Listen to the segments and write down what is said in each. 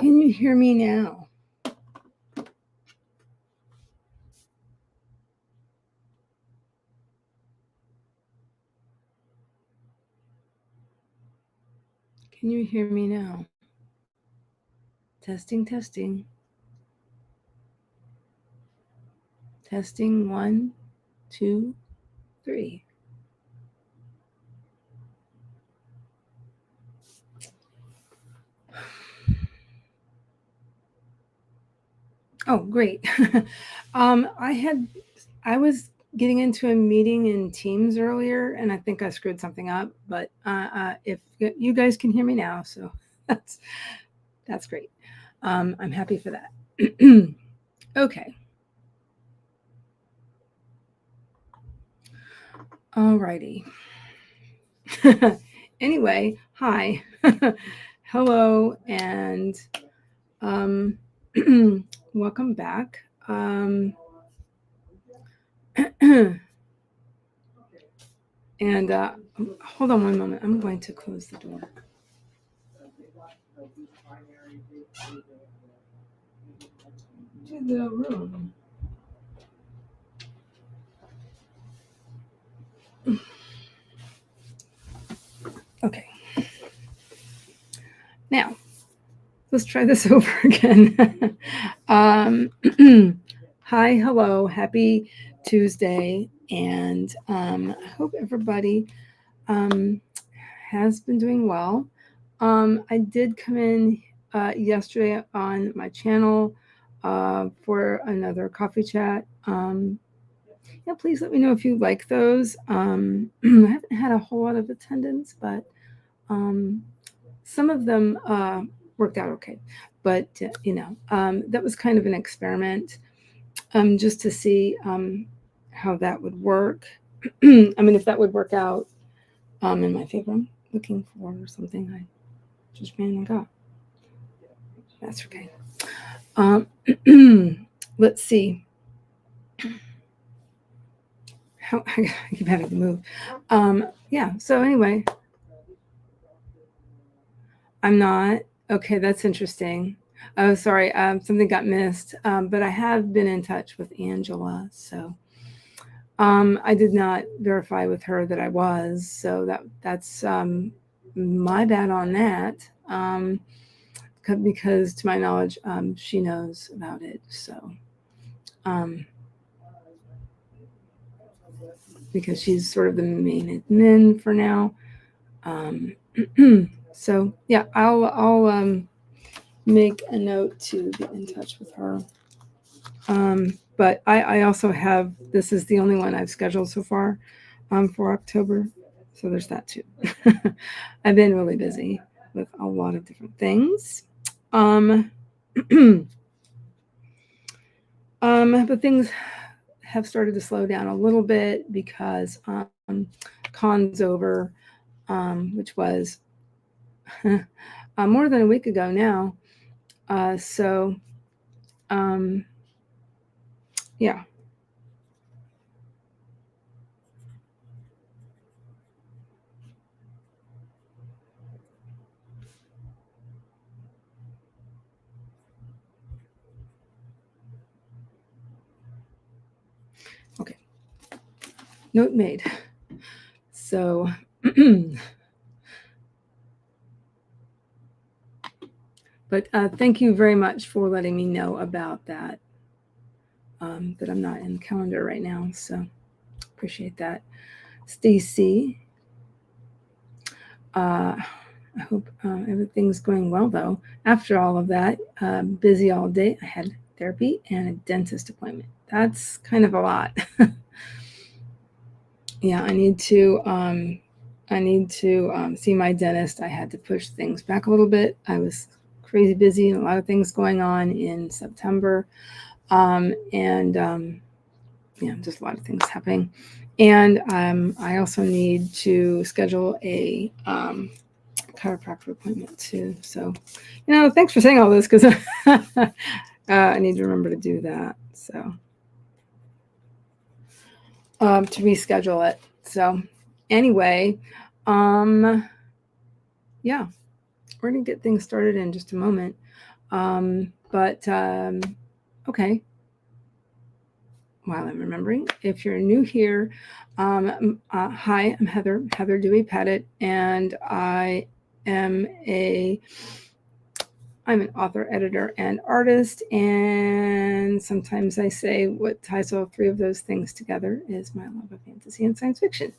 Can you hear me now? Can you hear me now? Testing, testing. Testing 1, 2, 3. Oh, great. I was getting into a meeting in Teams earlier, and I think I screwed something up. But if you guys can hear me now, so that's great. I'm happy for that. Okay. Alrighty. Anyway, hi. Hello, and welcome back. And hold on one moment. I'm going to close the door. To the room. Okay. Now, let's try this over again. Hi, hello, happy Tuesday, and I hope everybody has been doing well. I did come in yesterday on my channel for another coffee chat. Yeah, please let me know if you like those. I haven't had a whole lot of attendance, but some of them worked out okay. But, that was kind of an experiment just to see how that would work. I mean, if that would work out in my favor. I'm looking for something I just ran and got. That's okay. Let's see. How I keep having to move. Yeah, so anyway. I'm not. Okay, that's interesting. Oh, sorry, something got missed. But I have been in touch with Angela, so I did not verify with her that I was. So that's my bad on that. Because to my knowledge, she knows about it. So because she's sort of the main admin for now. So yeah, I'll make a note to get in touch with her. But I also have, this is the only one I've scheduled so far for October. So there's that too. I've been really busy with a lot of different things. But things have started to slow down a little bit because Con's over, which was more than a week ago now. So yeah. Okay. Note made. So but thank you very much for letting me know about that. That I'm not in the calendar right now, so appreciate that. Stacy, I hope everything's going well though. After all of that, busy all day. I had therapy and a dentist appointment. That's kind of a lot. Yeah, I need to see my dentist. I had to push things back a little bit. I was crazy busy and a lot of things going on in September. Just a lot of things happening. And I also need to schedule a chiropractor appointment too. So, thanks for saying all this because I need to remember to do that. So, to reschedule it. So, anyway, yeah, we're gonna get things started in just a moment. Okay. While I'm remembering, if you're new here, hi, I'm Heather Dewey Pettit, and am a I'm an author, editor, and artist, and sometimes I say what ties all three of those things together is my love of fantasy and science fiction.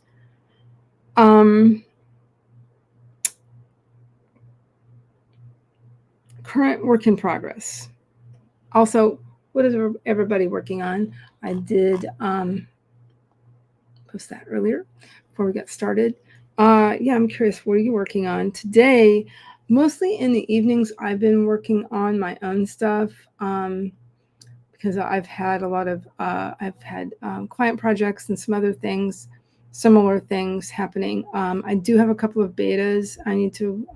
Current work in progress. Also, what is everybody working on? I did post that earlier before we got started. Yeah, I'm curious, what are you working on today? Mostly in the evenings, I've been working on my own stuff because I've had a lot of client projects and some other things, similar things happening. I do have a couple of betas I need to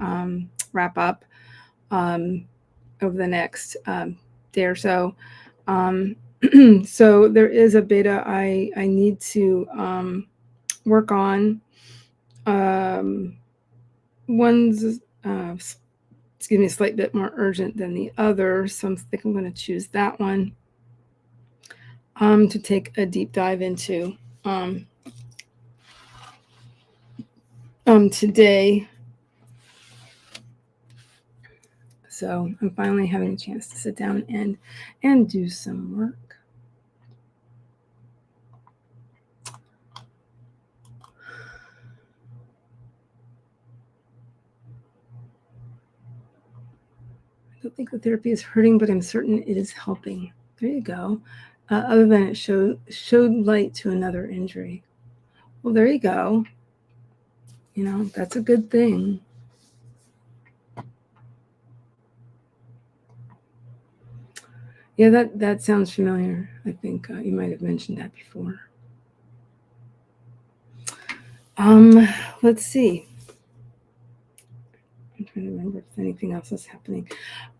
wrap up over the next day or so. So there is a beta I need to work on. One's excuse me, a slight bit more urgent than the other, so I think I'm going to choose that one to take a deep dive into today. So I'm finally having a chance to sit down and do some work. I don't think the therapy is hurting, but I'm certain it is helping. There you go. Other than it showed light to another injury. Well, there you go. You know, that's a good thing. Yeah, that sounds familiar. I think you might have mentioned that before. Let's see. I'm trying to remember if anything else is happening.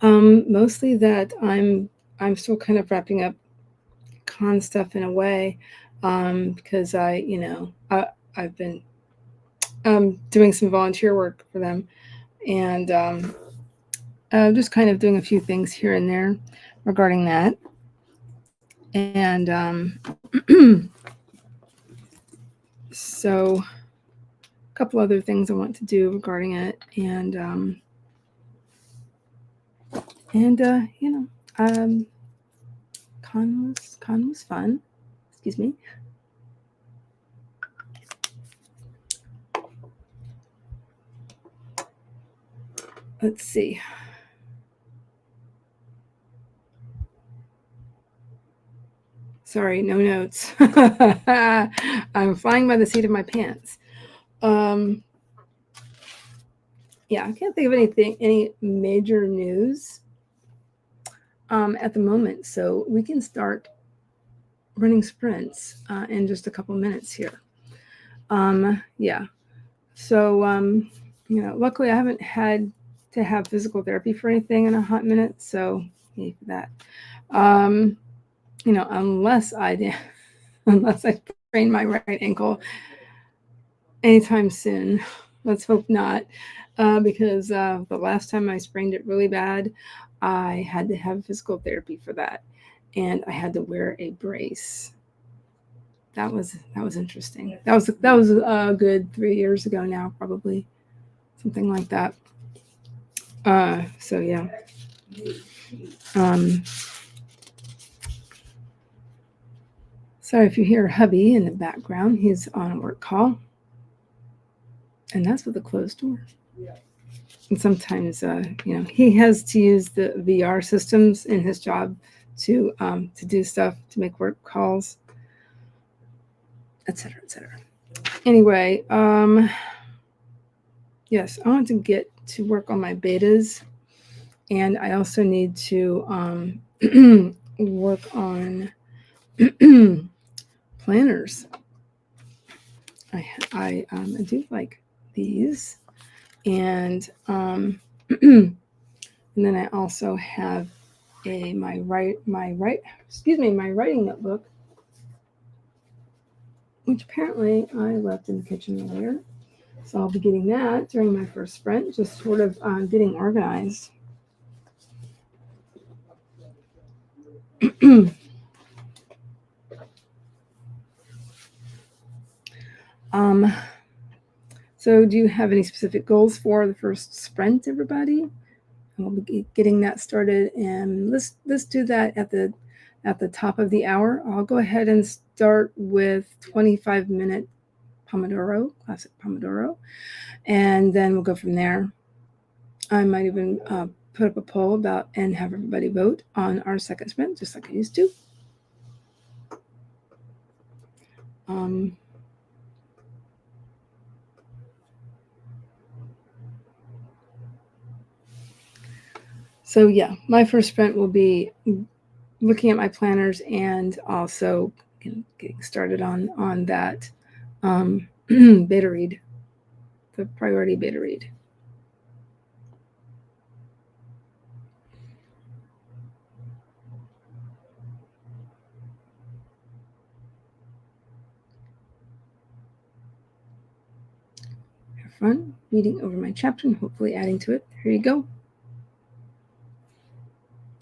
Mostly that I'm still kind of wrapping up con stuff in a way because I've been doing some volunteer work for them and just kind of doing a few things here and there regarding that. And so a couple other things I want to do regarding it, and con was fun. Excuse me. Let's see. Sorry, no notes. I'm flying by the seat of my pants. Yeah, I can't think of any major news at the moment. So we can start running sprints in just a couple minutes here. Yeah. So, luckily I haven't had to have physical therapy for anything in a hot minute. So, yay for that. Unless I sprain my right ankle anytime soon. Let's hope not, because the last time I sprained it really bad, I had to have physical therapy for that, and I had to wear a brace. That was interesting. That was a good 3 years ago now, probably something like that. So yeah. Sorry if you hear hubby in the background. He's on a work call. And that's with a closed door. And sometimes, he has to use the VR systems in his job to do stuff, to make work calls, etc., etc. Anyway, yes, I want to get to work on my betas, and I also need to work on planners. I do like these, and and then I also have my writing notebook, which apparently I left in the kitchen earlier. So I'll be getting that during my first sprint, just sort of getting organized. um, so do you have any specific goals for the first sprint, everybody? And we'll be getting that started, and let's do that at the top of the hour. I'll go ahead and start with 25-minute Pomodoro, classic Pomodoro, and then we'll go from there. I might even put up a poll about and have everybody vote on our second sprint, just like I used to. So yeah, my first sprint will be looking at my planners and also getting started on that beta read, the priority beta read. Have fun reading over my chapter and hopefully adding to it. Here you go.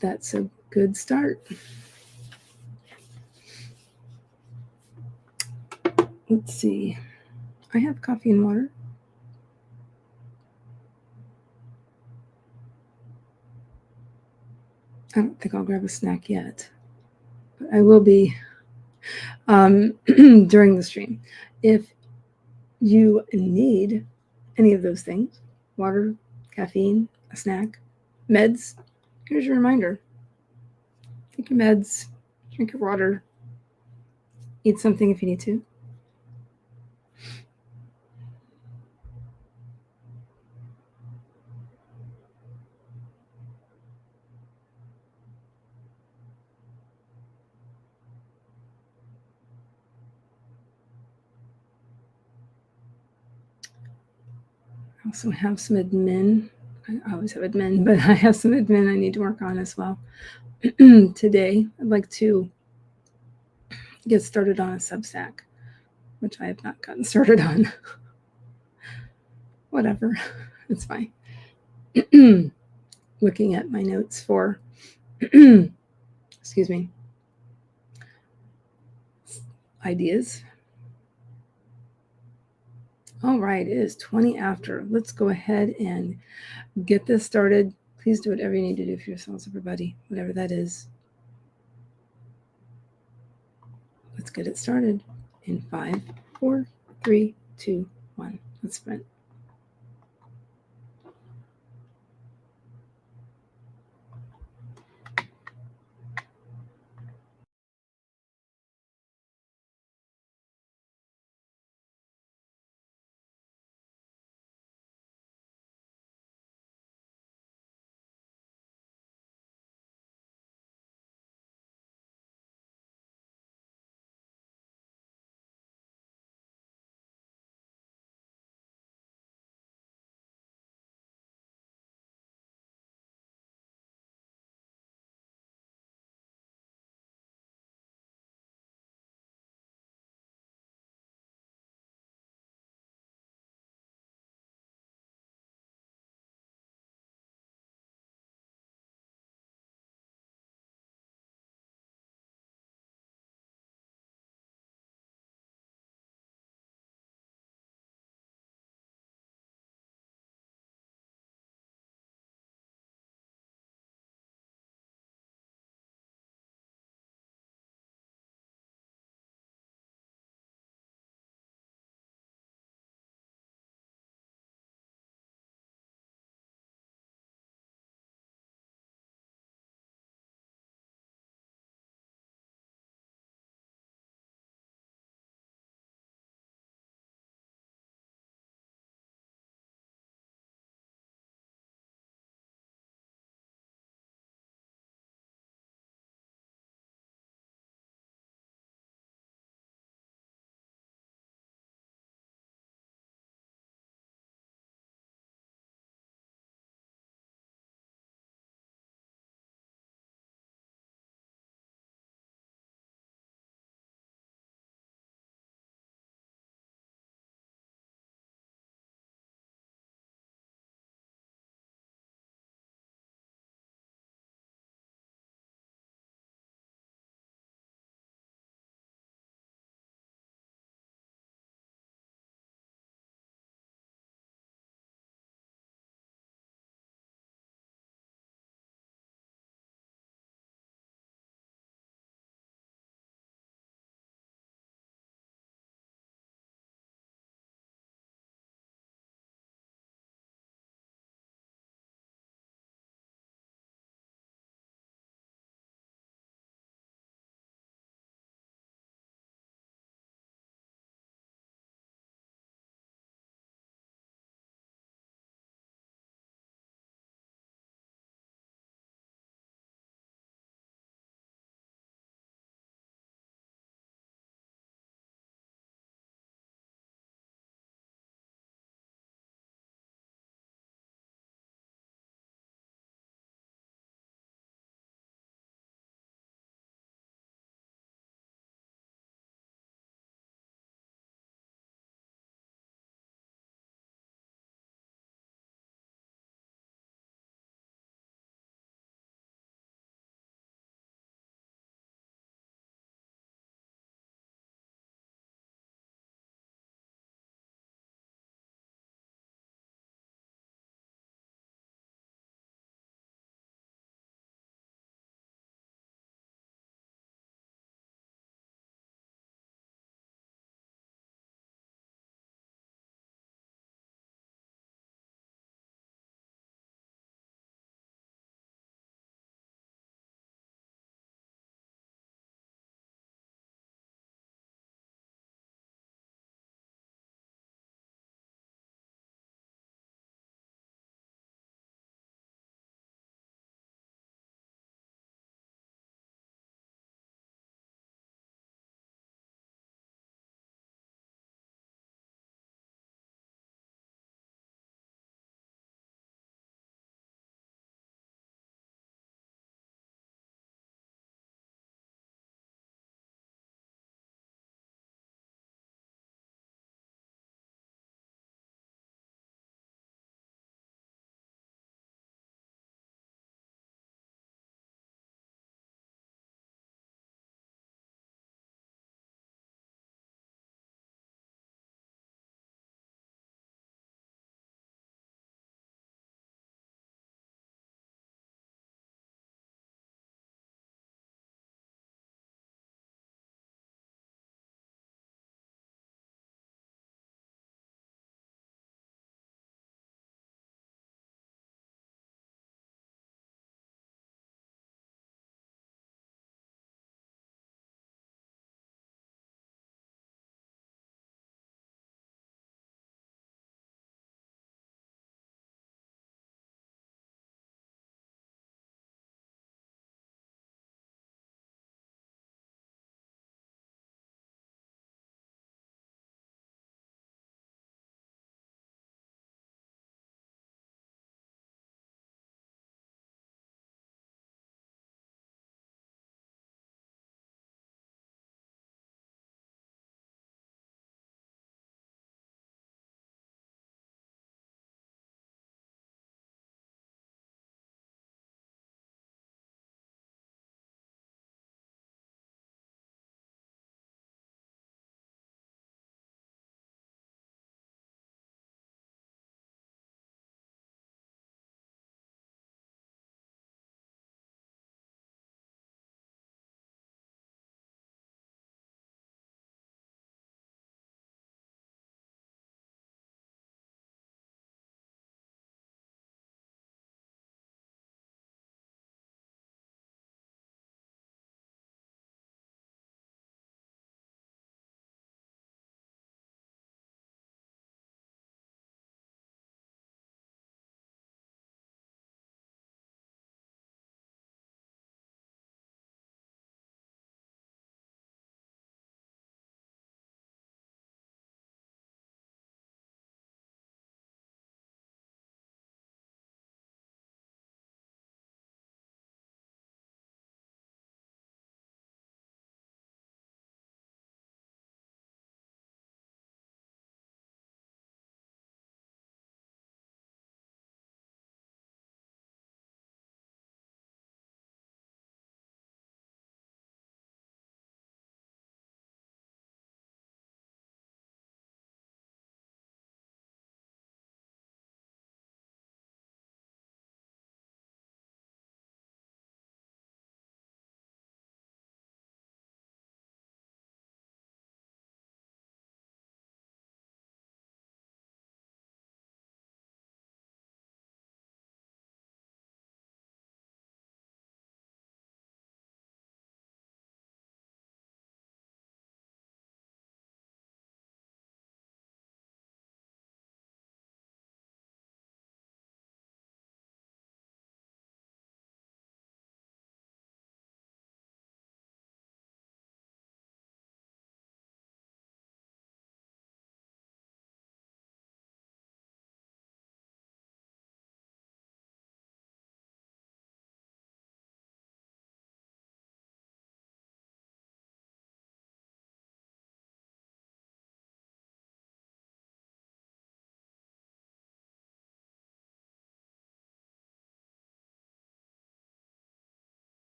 That's a good start. Let's see. I have coffee and water. I don't think I'll grab a snack yet, but I will be during the stream. If you need any of those things, water, caffeine, a snack, meds, here's your reminder. Take your meds, drink your water, eat something if you need to. I also have some admin. I always have admin, but I have some admin I need to work on as well. Today, I'd like to get started on a Substack, which I have not gotten started on. Whatever, it's fine. Looking at my notes for, excuse me, ideas. All right, it is 20 after. Let's go ahead and get this started. Please do whatever you need to do for yourselves, everybody, whatever that is. Let's get it started in 5, 4, 3, 2, 1. Let's sprint.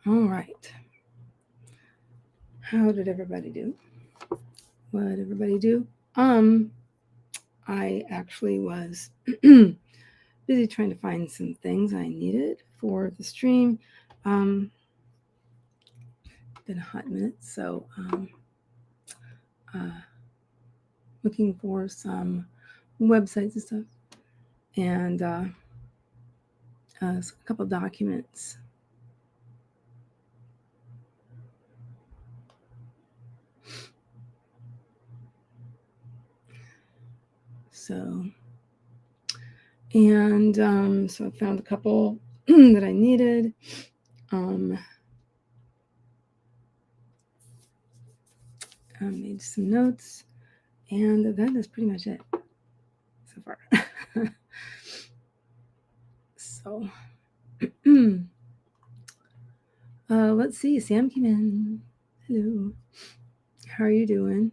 All right. How did everybody do? What did everybody do? I actually was busy trying to find some things I needed for the stream. Been a hot minute, so looking for some websites and stuff, and a couple documents. So, and so I found a couple that I needed. I made some notes, and that is pretty much it so far. So, let's see. Sam came in. Hello. How are you doing?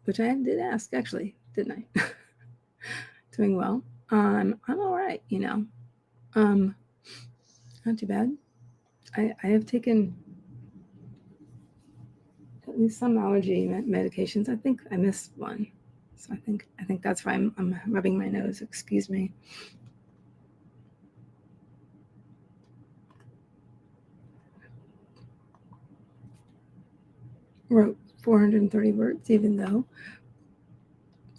Which I did ask, actually, didn't I? Doing well. I'm all right, not too bad. I have taken at least some allergy medications. I think I missed one, so I think that's why I'm rubbing my nose. Excuse me. Wrote 430 words, even though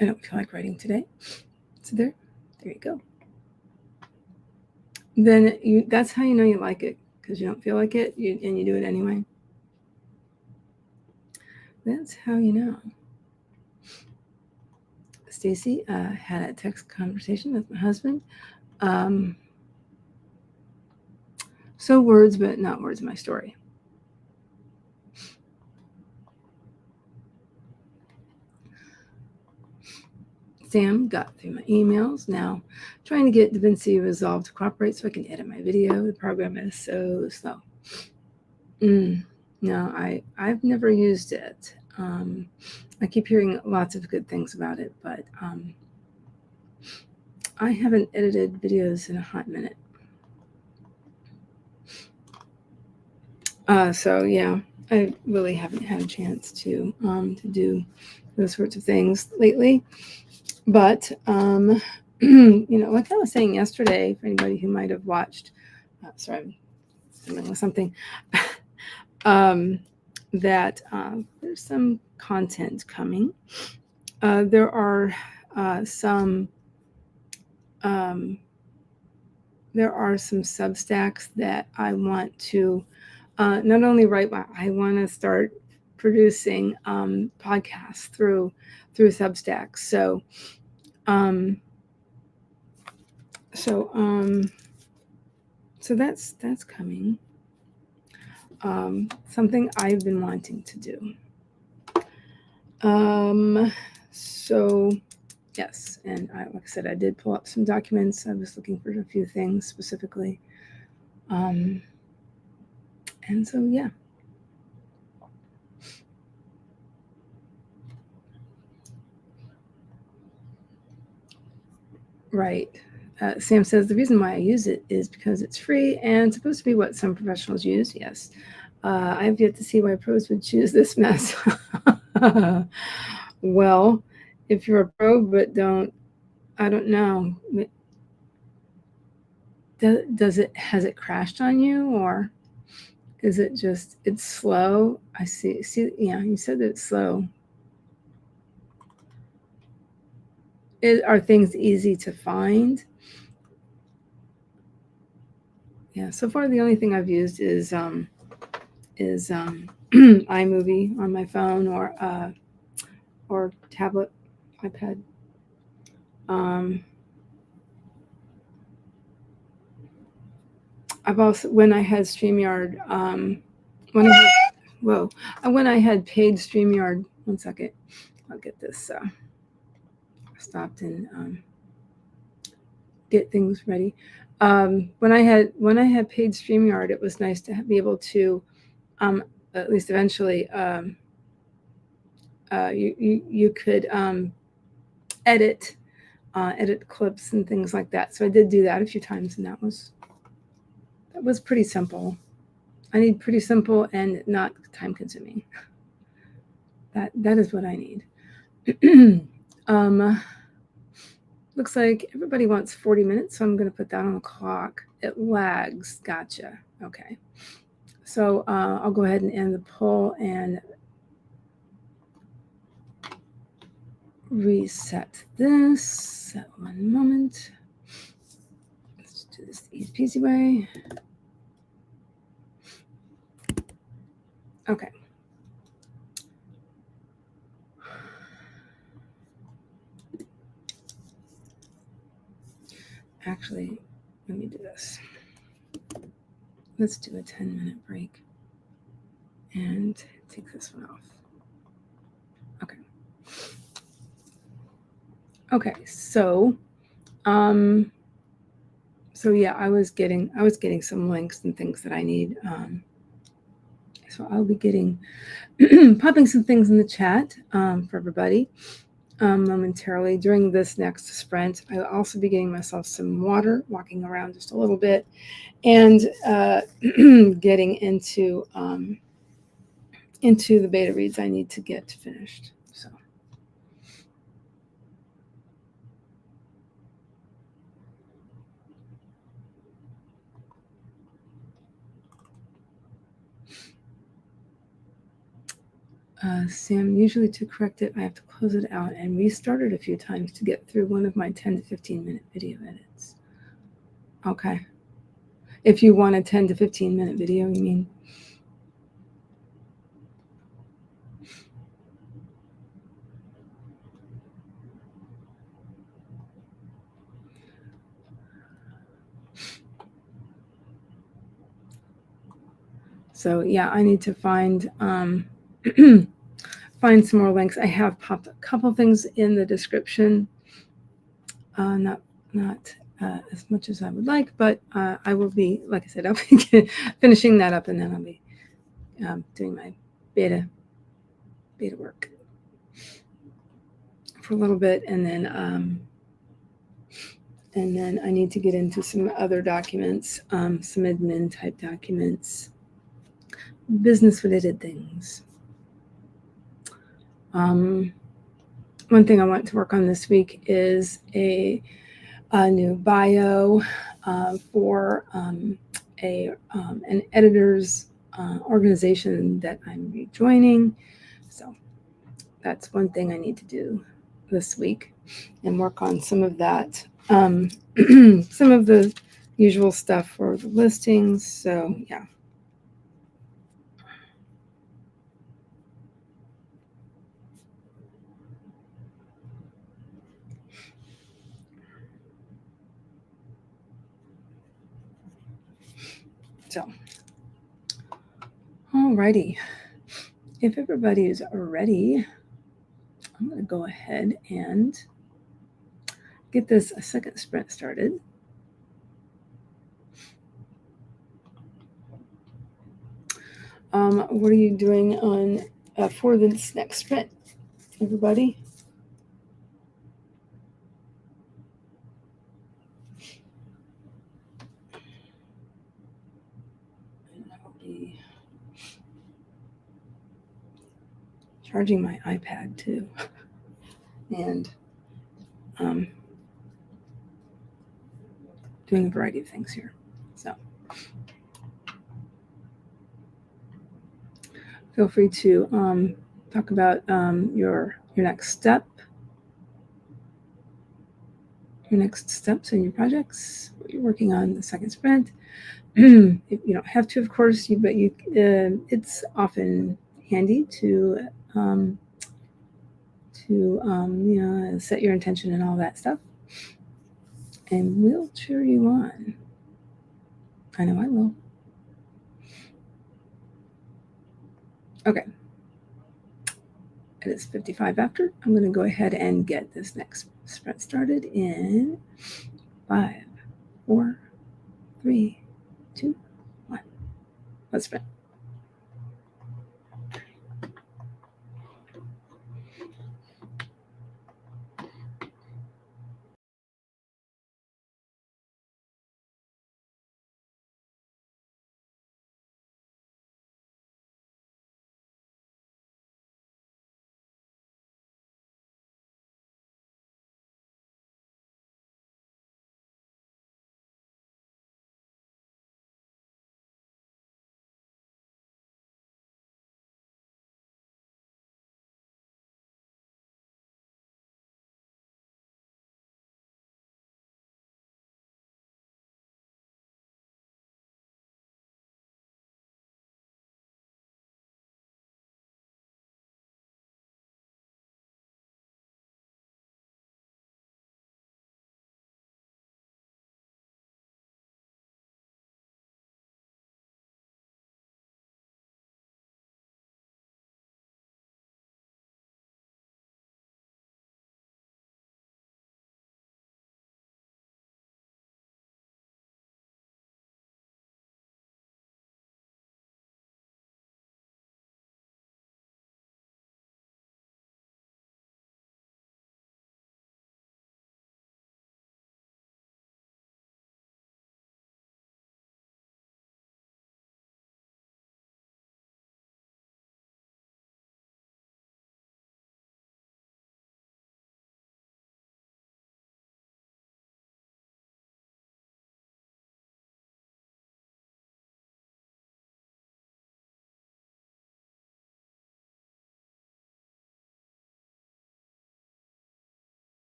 I don't feel like writing today. So there you go. Then that's how you know you like it, because you don't feel like it, and you do it anyway. That's how you know. Stacy had a text conversation with my husband. So words, but not words of my story. Sam got through my emails. Now trying to get DaVinci Resolve to cooperate so I can edit my video. The program is so slow. No, I've never used it. I keep hearing lots of good things about it, but I haven't edited videos in a hot minute. So yeah, I really haven't had a chance to do those sorts of things lately. But like I was saying yesterday, for anybody who might have watched, sorry, I'm dealing with something. That there's some content coming. There are some Substacks that I want to not only write, but I want to start producing podcasts through Substacks. So that's coming. Something I've been wanting to do. So yes, and like I said, I did pull up some documents. I was looking for a few things specifically. And so, yeah. Right. Sam says the reason why I use it is because it's free and supposed to be what some professionals use. Yes. I have yet to see why pros would choose this mess. Well, if you're a pro but I don't know. Has it crashed on you, or is it just it's slow? I see. Yeah, you said that it's slow. Are things easy to find? Yeah, so far the only thing I've used is iMovie on my phone or tablet, iPad. I've also, when I had StreamYard, when I had paid StreamYard, 1 second, I'll get this stopped and get things ready. When I had paid StreamYard, it was nice to be able to, at least eventually, you could edit clips and things like that. So I did do that a few times, and that was was pretty simple. I need pretty simple and not time consuming. That is what I need. Looks like everybody wants 40 minutes, so I'm going to put that on the clock. It lags. Gotcha. Okay. So I'll go ahead and end the poll and reset this. One moment. Let's do this the easy peasy way. Okay. Actually, let me do this. Let's do a 10-minute break and take this one off. Okay. Okay, so yeah, I was getting some links and things that I need. So I'll be getting popping some things in the chat for everybody momentarily during this next sprint. I'll also be getting myself some water, walking around just a little bit, and getting into the beta reads I need to get finished. So. Sam, usually to correct it, I have to close it out and restart it a few times to get through one of my 10 to 15 minute video edits. Okay. If you want a 10 to 15 minute video, you mean? So yeah, I need to find find some more links. I have popped a couple things in the description. Not as much as I would like, but I will be, like I said, I'll be finishing that up, and then I'll be doing my beta work for a little bit, and then I need to get into some other documents, some admin type documents, business related things. One thing I want to work on this week is a new bio for an editor's organization that I'm rejoining. So that's one thing I need to do this week and work on some of that. Some of the usual stuff for the listings. So yeah. So, alrighty. If everybody is ready, I'm going to go ahead and get this second sprint started. What are you doing on for this next sprint, everybody? I'll be charging my iPad too, and doing a variety of things here. So feel free to talk about your next step, your next steps in your projects, what you're working on the second sprint. You don't have to, of course, but it's often handy to set your intention and all that stuff. And we'll cheer you on. I know I will. Okay. It is 55 after. I'm going to go ahead and get this next sprint started in 5, 4, 3, 2, 1. Let's sprint.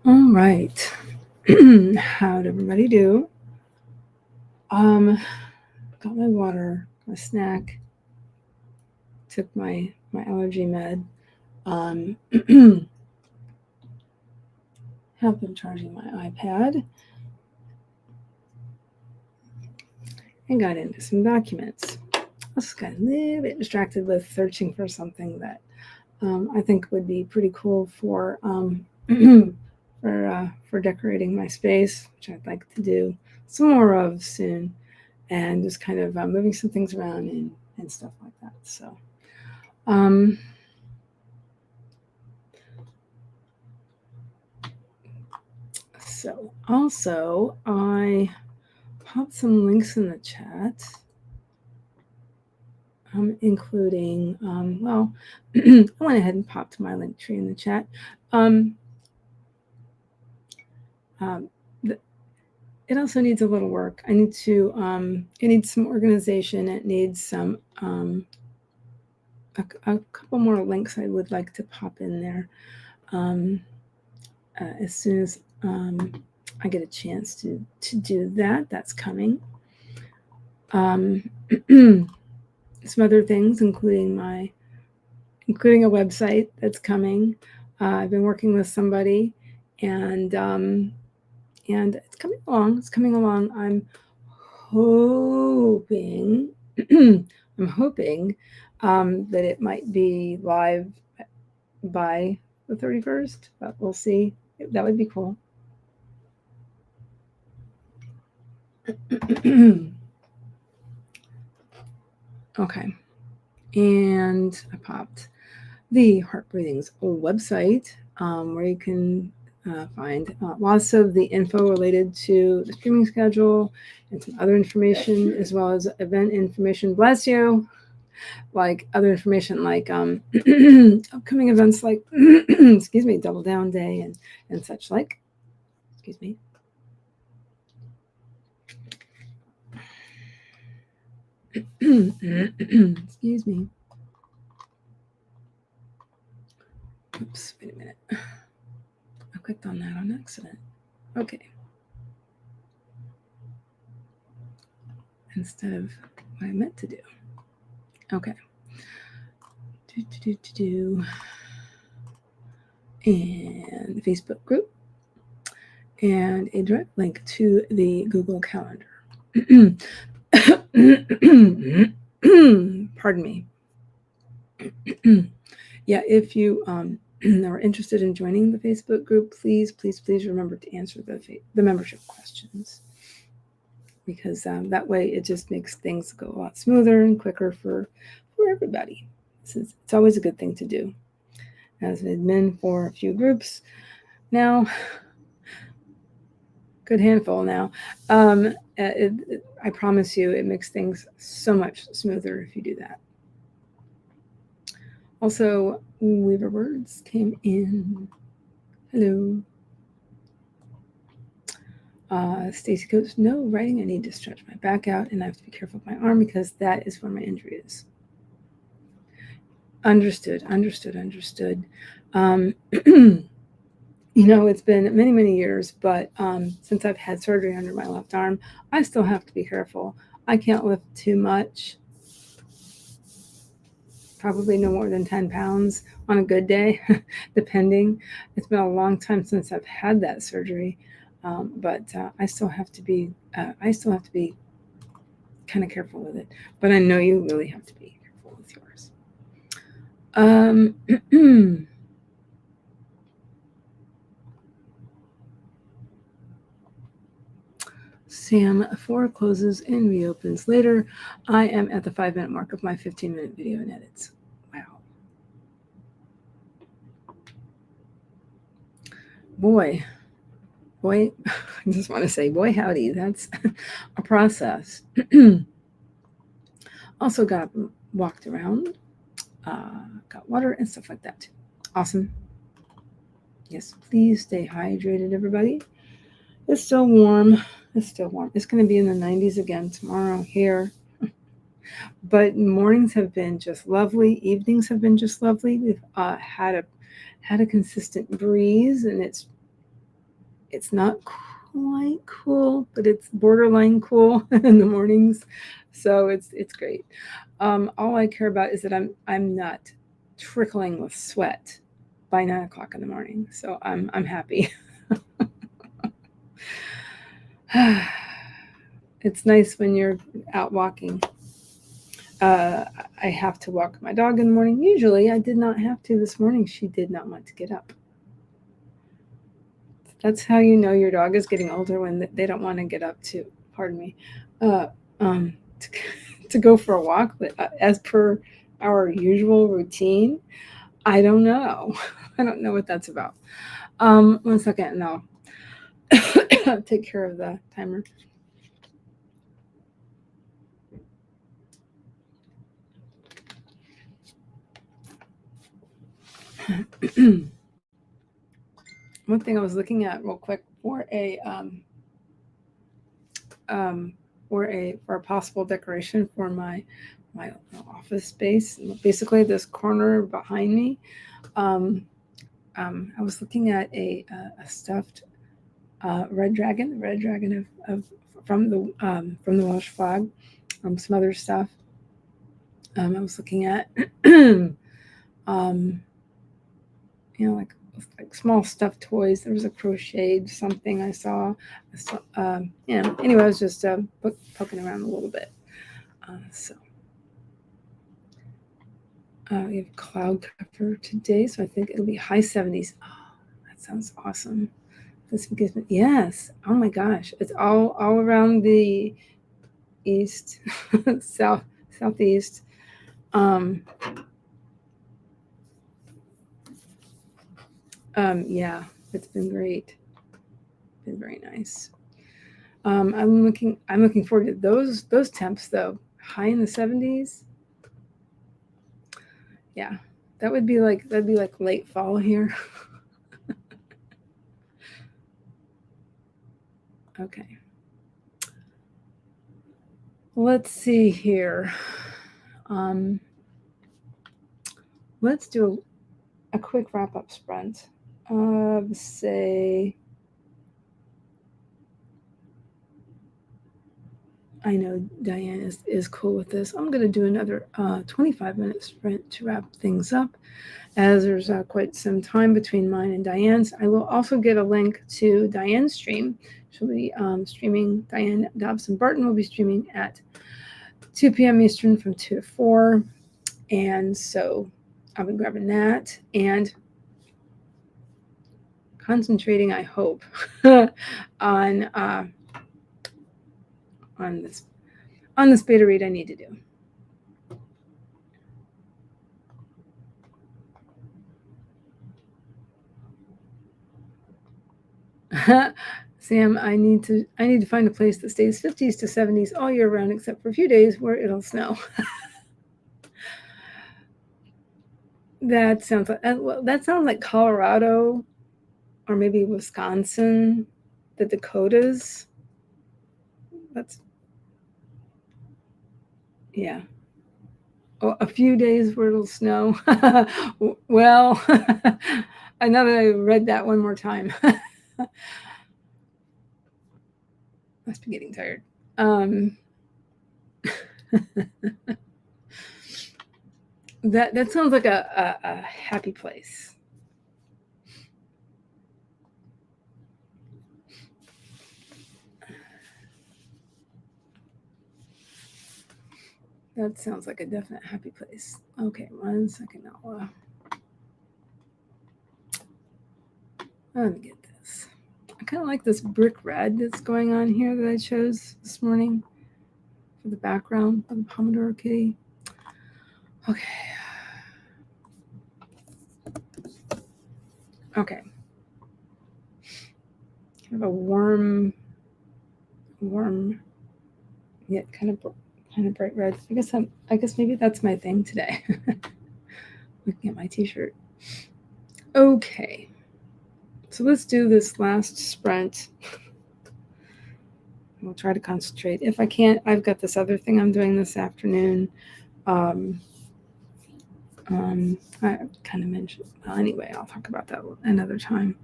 All right. How'd everybody do? Got my water, my snack, took my allergy med. Have been charging my iPad and got into some documents. I just got a little bit distracted with searching for something that I think would be pretty cool for for decorating my space, which I'd like to do some more of soon, and just kind of moving some things around and stuff like that. So also I popped some links in the chat, including well, I went ahead and popped my Linktree in the chat. It also needs a little work. I need to, it needs some organization. It needs some, a couple more links I would like to pop in there as soon as I get a chance to do that. That's coming. Some other things, including a website that's coming. I've been working with somebody, and it's coming along. It's coming along. I'm hoping that it might be live by the 31st, but we'll see. That would be cool. Okay. And I popped the Heart Breathings website, where you can find lots of the info related to the streaming schedule and some other information, as well as event information. Bless you. Like other information, like upcoming events, like excuse me, Double Down Day and such like. Excuse me. Excuse me. Oops, wait a minute. I clicked on that on accident. Okay. Instead of what I meant to do. Okay. And the Facebook group. And a direct link to the Google Calendar. Pardon me. Yeah, if you are interested in joining the Facebook group, please remember to answer the membership questions, because that way it just makes things go a lot smoother and quicker for everybody. It's always a good thing to do. As an admin for a few groups now, good handful now. I promise you, it makes things so much smoother if you do that. Also, Weaver Words came in. Hello. Stacy goes, no writing. I need to stretch my back out, and I have to be careful with my arm because that is where my injury is. Understood. It's been many years, but since I've had surgery under my left arm, I still have to be careful. I can't lift too much. Probably no more than 10 pounds on a good day, depending. It's been a long time since I've had that surgery, but I still have to be kind of careful with it. But I know you really have to be careful with yours. Sam 4 closes and reopens later. I am at the 5-minute mark of my 15-minute video and edits. Wow. Boy, I just want to say, boy, howdy, that's a process. Also got walked around, got water and stuff like that too. Awesome. Yes, please stay hydrated, everybody. It's still warm. It's going to be in the 90s again tomorrow here. But mornings have been just lovely. Evenings have been just lovely. We've had a consistent breeze, and it's It's not quite cool, but it's borderline cool in the mornings. So it's great. All I care about is that I'm not trickling with sweat by 9 o'clock in the morning. So I'm happy. It's nice when you're out walking. Uh, I have to walk my dog in the morning. Usually I did not have to this morning. She did not want to get up. That's how you know your dog is getting older, when they don't want to get up to, pardon me, uh, um, to, to go for a walk. But as per our usual routine, I don't know. I don't know what that's about. 1 second, and I'll take care of the timer. One thing I was looking at real quick for a possible decoration for my office space. Basically, this corner behind me. I was looking at a stuffed red dragon of from the Welsh flag, some other stuff. I was looking at, like small stuffed toys. There was a crocheted something I saw. Anyway, I was just poking around a little bit. So we have cloud cover today, so I think it'll be high 70s. Oh, that sounds awesome. This gives me, yes. Oh my gosh, it's all around the east, southeast. Yeah, it's been great. Been very nice. I'm looking forward to those temps though. High in the 70s. Yeah, that'd be like late fall here. Okay. Let's see here. Let's do a quick wrap up sprint of, say, I know Diane is cool with this. I'm going to do another 25-minute sprint to wrap things up, as there's quite some time between mine and Diane's. I will also get a link to Diane's stream. She'll be streaming. Diane Dobson Barton will be streaming at 2 p.m. Eastern from 2 to 4. And so I'll be grabbing that and concentrating, I hope, on this beta read I need to do. Sam, I need to find a place that stays 50s to 70s all year round, except for a few days where it'll snow. That sounds like Colorado, or maybe Wisconsin, the Dakotas. Yeah. Oh, a few days where it'll snow. Well, now that I read that one more time, must be getting tired. That sounds like a happy place. That sounds like a definite happy place. Okay, 1 second now. Let me get this. I kind of like this brick red that's going on here that I chose this morning for the background of the Pomodoro Kitty. Okay. Okay. Kind of a warm, yet kind of bright red. I guess maybe that's my thing today. Looking at my t-shirt. Okay. So let's do this last sprint. We'll try to concentrate. If I can't, I've got this other thing I'm doing this afternoon. I kind of mentioned. Well, anyway, I'll talk about that another time.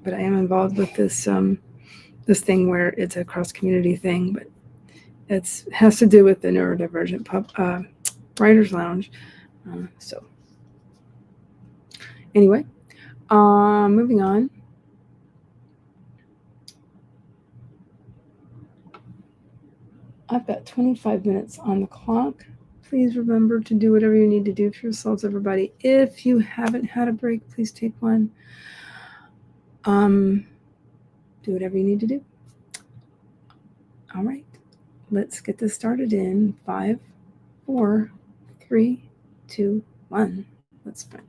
but I am involved with this thing where it's a cross community thing, but it has to do with the neurodivergent writers lounge. So anyway, moving on. I've got 25 minutes on the clock. Please remember to do whatever you need to do for yourselves, everybody. If you haven't had a break, please take one. Do whatever you need to do. All right, let's get this started in 5, 4, 3, 2, 1. Let's start.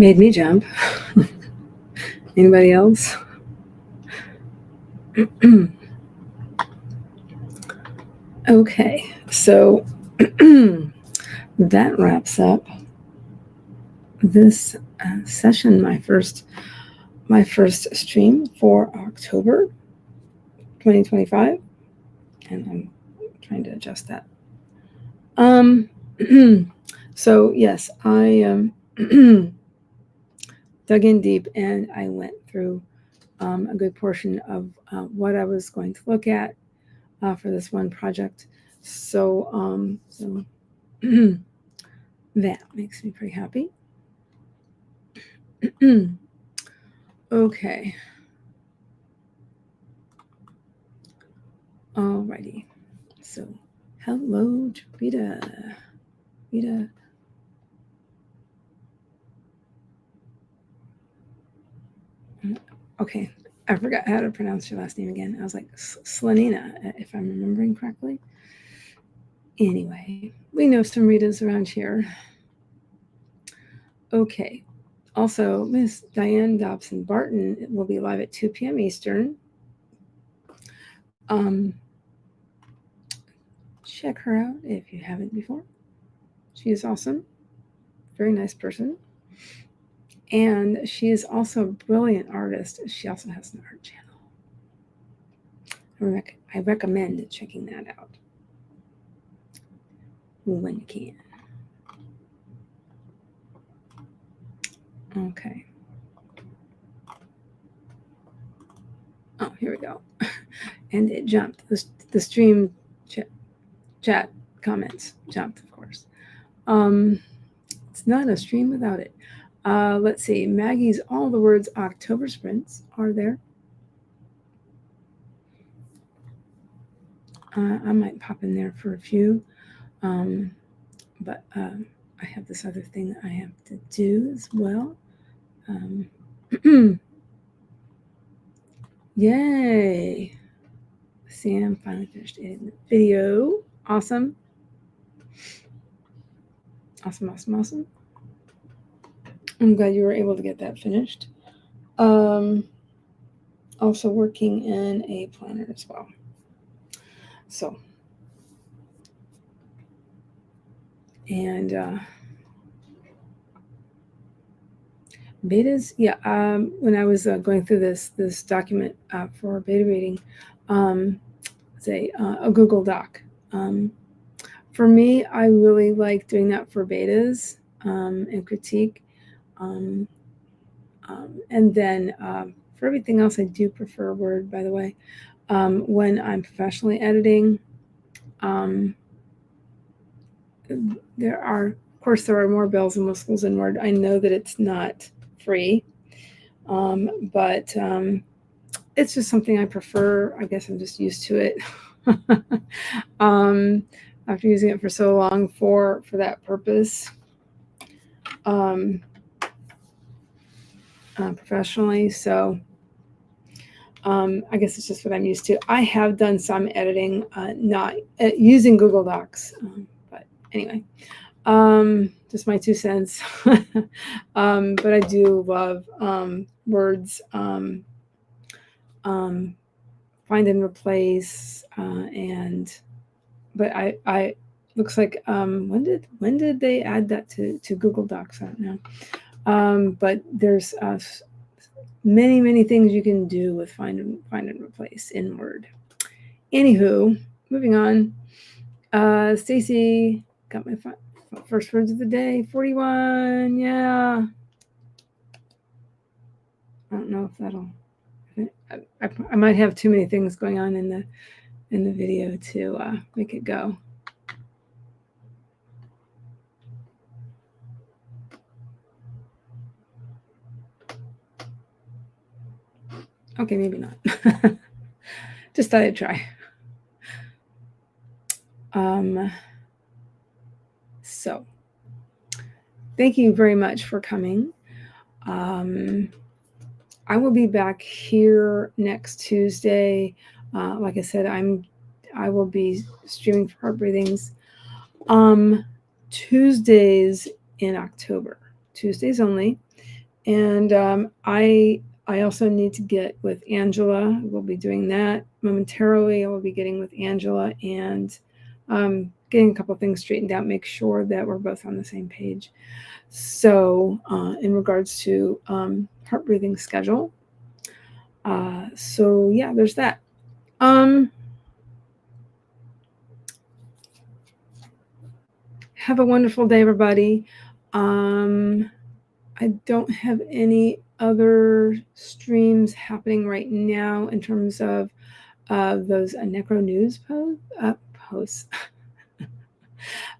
made me jump. Anybody else? Okay, so that wraps up this session, my first stream for October 2025, and I'm trying to adjust that. So yes, I dug in deep and I went through a good portion of what I was going to look at for this one project. So that makes me pretty happy. Okay. Alrighty. So, hello, Vita. Vita. Okay, I forgot how to pronounce your last name again. I was like Slanina, if I'm remembering correctly. Anyway, we know some Ritas around here. Okay. Also, Miss Diane Dobson Barton will be live at 2 p.m. Eastern. Check her out if you haven't before. She is awesome. Very nice person. And she is also a brilliant artist. She also has an art channel. I recommend checking that out when you can. Okay. Oh, here we go. And it jumped. The stream chat comments jumped, of course. It's not a stream without it. Let's see. Maggie's All the Words October Sprints are there. I might pop in there for a few. But I have this other thing that I have to do as well. Yay! Sam finally finished editing the video. Awesome. Awesome. I'm glad you were able to get that finished. Also working in a planner as well. So, and betas, yeah. When I was going through this document for beta reading, say a Google Doc. For me, I really like doing that for betas and critique. And then for everything else, I do prefer Word, by the way. When I'm professionally editing, there are more bells and whistles in Word. I know that it's not free, but it's just something I prefer. I guess I'm just used to it. After using it for so long for that purpose, professionally. So I guess it's just what I'm used to. I have done some editing, not using Google Docs, but anyway, just my 2 cents. But I do love Word's find and replace, but I looks like when did they add that to Google Docs? I don't know. But there's many things you can do with find and replace in Word. Anywho, moving on. Stacy got my first words of the day. 41. Yeah. I don't know if that'll. I might have too many things going on in the video to make it go. Okay, maybe not. Just thought I'd try. So, thank you very much for coming. I will be back here next Tuesday. Like I said, I will be streaming for Heart Breathings. Tuesdays in October. Tuesdays only. And I also need to get with Angela. We'll be doing that momentarily. I will be getting with Angela and getting a couple things straightened out, make sure that we're both on the same page. So in regards to heart breathing schedule. So yeah, there's that. Have a wonderful day, everybody. I don't have any other streams happening right now in terms of those Necro News posts.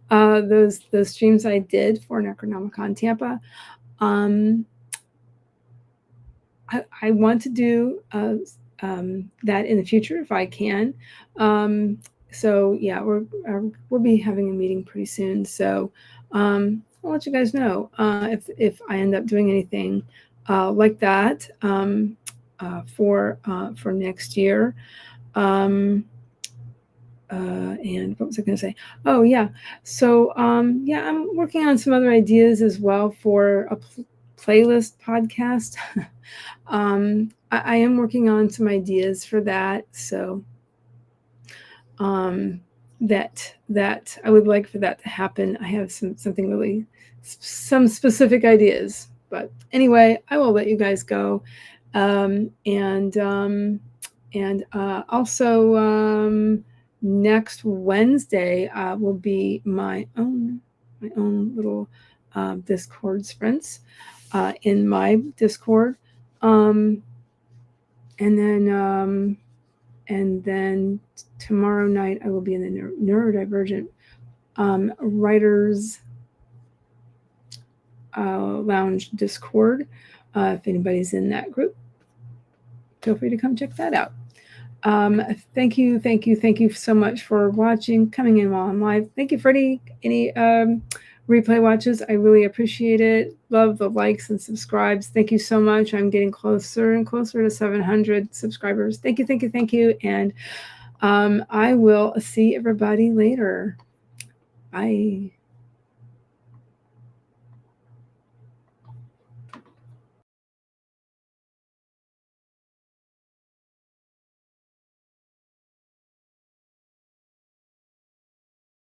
Those streams I did for Necronomicon Tampa. I want to do that in the future if I can. So yeah, we'll be having a meeting pretty soon. So I'll let you guys know if I end up doing anything like that for next year. And what was I going to say? Oh yeah, so yeah, I'm working on some other ideas as well for a playlist podcast. I am working on some ideas for that, so that I would like for that to happen. I have some specific ideas, but anyway, I will let you guys go, and also next Wednesday will be my own little Discord sprints in my Discord. And then tomorrow night I will be in the neurodivergent writers lounge Discord. If anybody's in that group, feel free to come check that out. Thank you so much for watching, coming in while I'm live. Thank you for any replay watches. I really appreciate it. Love the likes and subscribes. Thank you so much. I'm getting closer and closer to 700 subscribers. Thank you. And I will see everybody later. Bye.